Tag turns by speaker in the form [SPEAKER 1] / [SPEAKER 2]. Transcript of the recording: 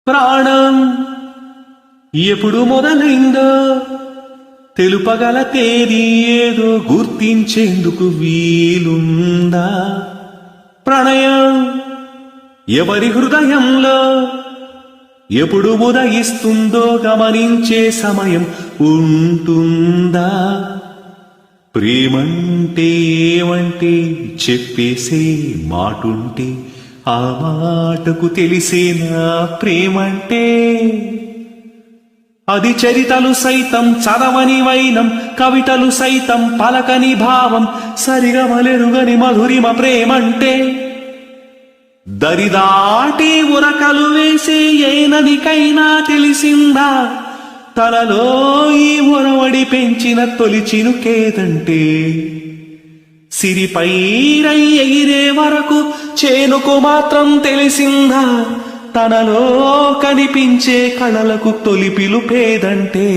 [SPEAKER 1] ప్రాణం ఎప్పుడు మొదలైందో తెలుపగల తేదీ ఏదో గుర్తించేందుకు వీలుందా? ప్రణయం ఎవరి హృదయంలో ఎప్పుడు ఉదయిస్తుందో గమనించే సమయం ఉంటుందా? ప్రేమంటే ఏమంటే చెప్పేసే మాటుంటే ఆ మాటకు తెలిసేనా ప్రేమంటే? అది చరితలు సైతం చదవని వైనం, కవితలు సైతం పలకని భావం, సరిగమలెరుగని మధురిమ ప్రేమంటే. దరిదాటి ఉరకలు వేసే ఏ నదికైనా తెలిసిందా తనలో ఈ ఉరవడి పెంచిన తొలి చినుకేదంటే? సిరిపై రై ఎగిరే వరకు చేనుకు మాత్రం తెలిసిందా తనలో కనిపించే కళలకు తొలి పిలుపేదంటే?